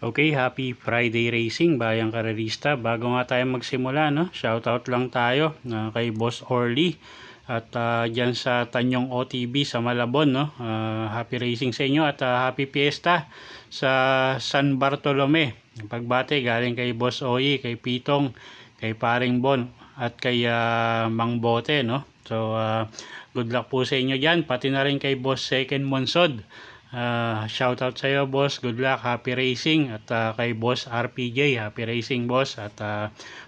Okay, happy Friday Racing, bayang karerista. Bago nga tayo magsimula, no, shoutout lang tayo kay Boss Orly at dyan sa Tanyong OTB sa Malabon, no. Happy racing sa inyo at happy fiesta sa San Bartolome. Pagbate galing kay Boss Oyi, kay Pitong, kay Paring Bon at kay Mang Bote, no. So good luck po sa inyo dyan, pati na rin kay Boss Second Monsod. Shoutout sa iyo, boss. Good luck, happy racing. At kay boss RPJ, happy racing, boss. At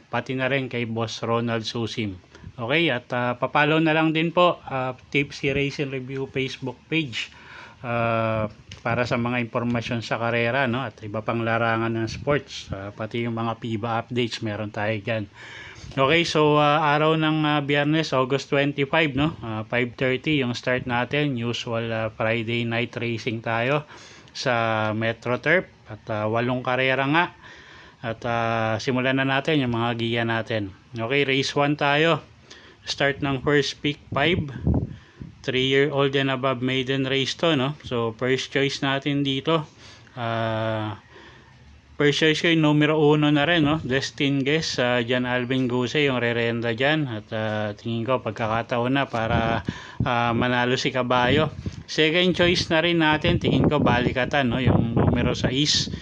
pati na rin kay boss Ronald Susim. Okay, at papalo na lang din po Tipsy Racing Review Facebook page para sa mga impormasyon sa karera, no, at iba pang larangan ng sports, pati yung mga PIBA updates meron tayo dyan. Okay, so araw ng Biyernes, August 25, no? 5:30 yung start natin. Usual Friday night racing tayo sa Metro Turf at 8 karera nga. At simulan na natin yung mga giya natin. Okay, race 1 tayo. Start ng first pick 5. 3-year-old and above maiden race to, no? So first choice natin dito. First choice ko yung numero 1 na rin, no? Destin Guess, Jan Alvin Guse yung rerenda dyan. At tingin ko pagkakataon na para manalo si Kabayo. Second choice na rin natin, tingin ko balikatan, no? Yung numero 6,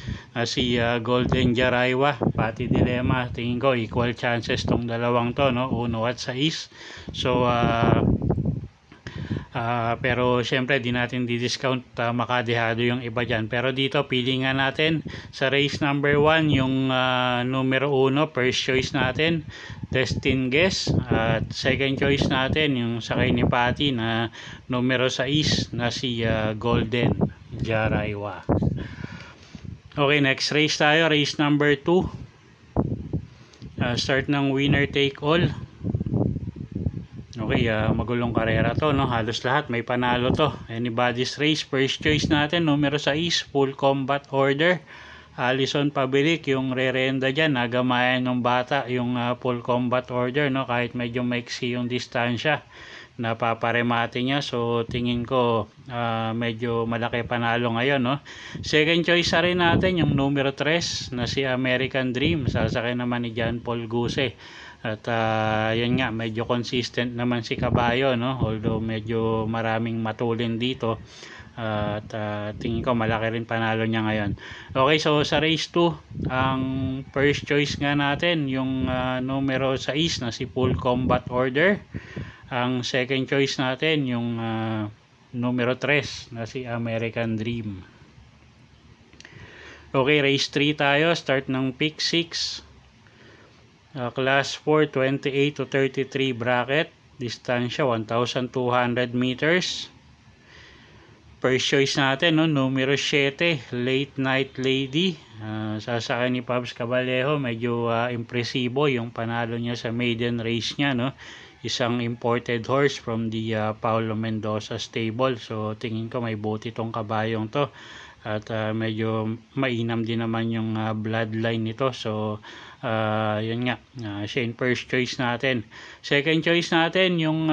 si Golden Jaraywa. Pati Dilemma, tingin ko equal chances tong dalawang to, no? 1 at 6. So pero syempre di natin di-discount makadehado yung iba dyan. Pero dito pili nga natin sa race number 1 yung numero 1, first choice natin, Destin Guess. At second choice natin yung sakay ni Patty na numero 6 na si Golden Jaraywa. Okay, next race tayo, race number 2. Start ng winner take all. Okay, magulong karera to, no? Halos lahat may panalo to. Anybody's race. First choice natin, numero 6, full combat order. Alison Pabilik yung rerenda dyan. Nagamayan ng bata yung full combat order, no? Kahit medyo maiksi yung distansya, napaparemate niya. So tingin ko medyo malaki panalo ngayon, no? Second choice na rin natin yung numero 3 na si American Dream. Sasakay naman ni John Paul Guse. At yan nga, medyo consistent naman si Kabayo, no? Although medyo maraming matulin dito. At tingin ko malaki rin panalo niya ngayon. Okay, so sa race 2, ang first choice nga natin yung numero 6 na si Full Combat Order. Ang second choice natin yung numero 3 na si American Dream. Okay, race 3 tayo. Start ng pick 6. Class 4, 28 to 33 bracket. Distansya 1,200 meters. First choice natin, no, numero 7, Late Night Lady. Sasakay ni Pabs Cabalejo. Medyo impresibo yung panalo niya sa maiden race niya, no? Isang imported horse from the Paulo Mendoza stable. So tingin ko may buti tong kabayong to. At medyo mainam din naman yung bloodline nito. So yun nga, siya yung first choice natin. Second choice natin yung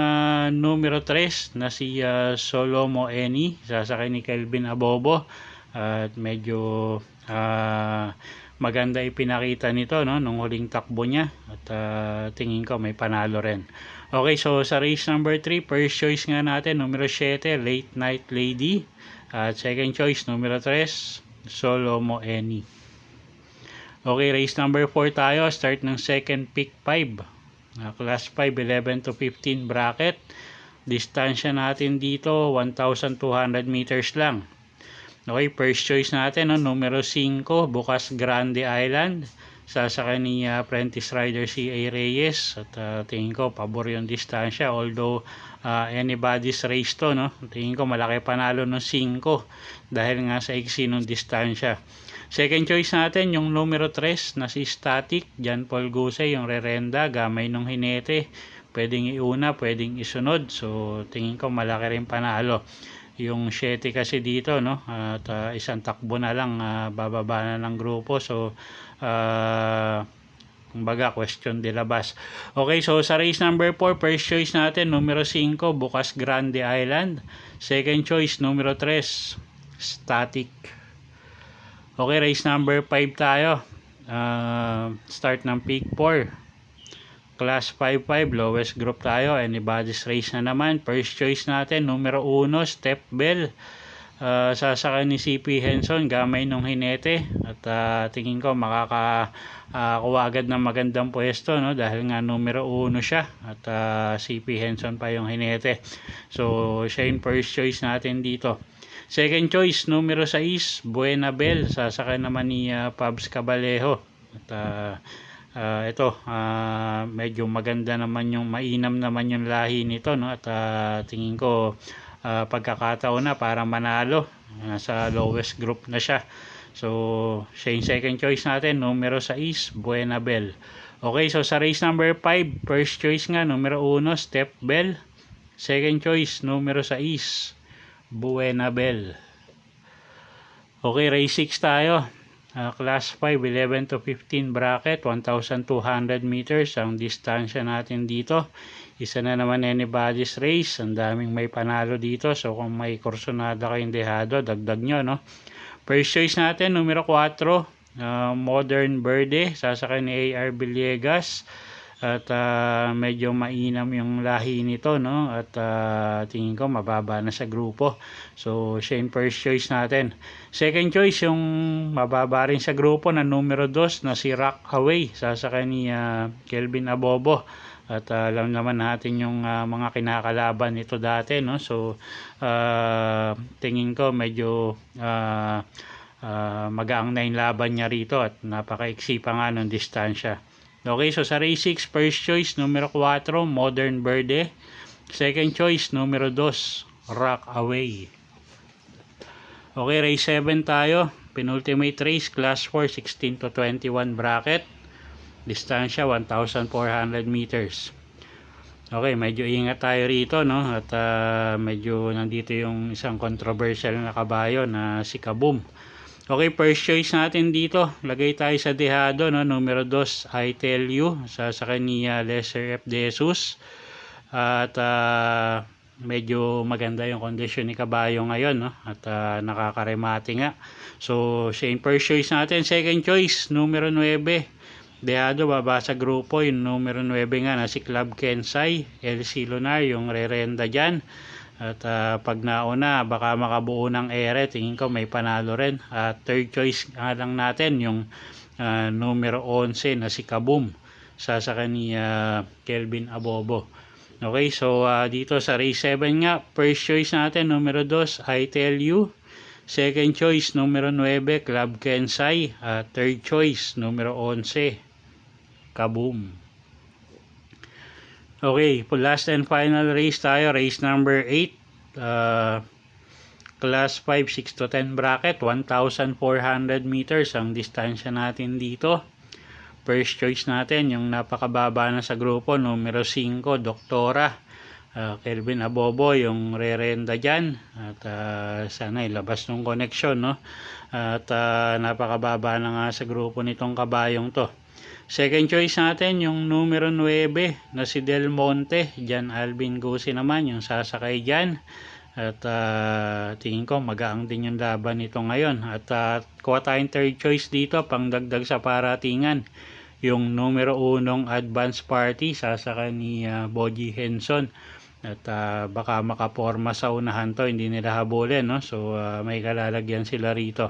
numero 3 na si Solomo Eni. Sasakay ni Kelvin Abobo. At medyo maganda ipinakita nito, no, nung huling takbo niya. At tingin ko may panalo rin. Okay, so sa race number 3, first choice nga natin, numero 7, Late Night Lady. At second choice, numero 3, Solomo Eni. Okay, race number 4 tayo. Start ng second pick 5. Class 5, 11 to 15 bracket. Distansya natin dito, 1,200 meters lang. Okay, first choice natin, no, numero 5, Bukas Grande Island. Sasakay ni Apprentice Rider C.A. Reyes. At tingin ko, pabor yung distansya. Although, anybody's race to, no? Tingin ko, malaki panalo ng 5 dahil nga sa iksi ng distansya. Second choice natin, yung numero 3 na si Static. Jan Paul Guse, yung rerenda. Gamay ng hinete. Pwedeng iuna, pwedeng isunod. So, tingin ko, malaki rin panalo. Yung 7 kasi dito, no? At isang takbo na lang, bababa na ng grupo. So, kumbaga, question de labas. Okay, so sa race number 4, first choice natin, numero 5, Bukas Grande Island. Second choice, numero 3, Static. Okay, race number 5 tayo. Start ng peak 4. Class 5-5, lowest group tayo. Anybody's race na naman. First choice natin, numero 1, Step Bell. Sasakay ni CP Henson, gamay nung hinete. At tingin ko makakakuha agad ng magandang pwesto, no? Dahil nga numero 1 siya. At CP Henson pa yung hinete. So, siya yung first choice natin dito. Second choice, numero 6, Buena Bell. Sasakay naman ni Pabs Cabalejo. At ito, medyo maganda naman yung, mainam naman yung lahi nito, no? At tingin ko pagkakataon na para manalo. Sa lowest group na siya. So, siya yung second choice natin, numero 6, Buena Bell. Okay, so sa race number 5, first choice nga, numero 1, Step Bell. Second choice, numero 6, Buena Bell. Okay, race 6 tayo. Class 5, 11 to 15 bracket, 1,200 meters ang distansya natin dito. Isa na naman anybody's race. Ang daming may panalo dito. So kung may kursonada kayong dehado, dagdag nyo, no? First choice natin, numero 4, Modern Verde. Sasakay ni AR Villegas. At medyo mainam yung lahi nito, no? At tingin ko mababa na sa grupo. So siya yung first choice natin. Second choice yung mababa rin sa grupo na numero 2 na si Rock Away. Sasakay ni Kelvin Abobo. At alam naman natin yung mga kinakalaban nito dati, no? So tingin ko medyo magaang na yung laban niya rito at napakaiksi pa nga ng distansya. Okay, so sa race 6, first choice, numero 4, Modern Verde. Second choice, numero 2, Rock Away. Okay, race 7 tayo. Penultimate race, class 4, 16 to 21 bracket. Distansya, 1,400 meters. Okay, medyo ingat tayo rito, no? At medyo nandito yung isang controversial na kabayo na si Kaboom. Okay, first choice natin dito. Lagay tayo sa dehado, no? Numero 2, I Tell You. Sasakay ni Lesser F. De Jesus. At medyo maganda yung kondisyon ni kabayo ngayon, no? At nakakaremate nga. So, siya yung first choice natin. Second choice, numero 9. Dehado, baba sa grupo. Yung numero 9 nga na si Club Kensai. LC Lunar, yung rerenda dyan. At pag nauna, baka makabuo ng ere. Tingin ko may panalo rin. At third choice nga lang natin, yung numero 11 na si Kaboom. Sasakay ni Kelvin Abobo. Okay, so dito sa race 7 nga, first choice natin, numero 2, I Tell You. Second choice, numero 9, Club Kensai. Third choice, numero 11, Kaboom. Okay, last and final race tayo, race number 8, class 5, 6 to 10 bracket, 1,400 meters ang distansya natin dito. First choice natin, yung napakababa na sa grupo, numero 5, Doktora. Kelvin Abobo, yung rerenda dyan. At sana ilabas ng connection, no? At napakababa na nga sa grupo nitong kabayong to. Second choice natin, yung numero 9 na si Del Monte. Jan Alvin Gusi naman, yung sasakay dyan. At tingin ko magaang din yung laban nito ngayon. At kuha tayong third choice dito, pang dagdag sa paratingan. Yung numero 1 Advance Party, sasakay ni Boji Henson. At baka makaporma sa unahan to, hindi nila habulin, no? So may kalalagyan sila rito.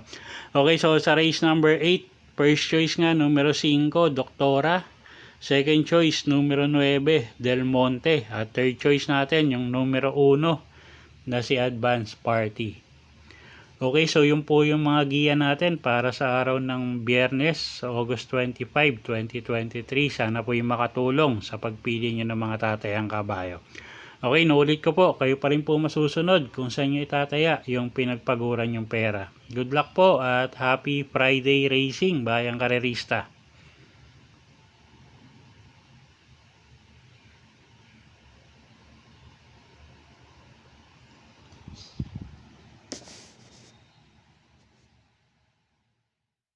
Okay, so sa race number 8, first choice nga, numero 5, Doktora. Second choice, numero 9, Del Monte. At third choice natin, yung numero 1 na si Advance Party. Okay, so yun po yung mga giya natin para sa araw ng Biyernes, August 25, 2023. Sana po yung makatulong sa pagpili nyo ng mga tatayang kabayo. Okay, naulit ko po, kayo pa rin po masusunod kung saan nyo itataya yung pinagpaguran yung pera. Good luck po at happy Friday racing, bayang karerista.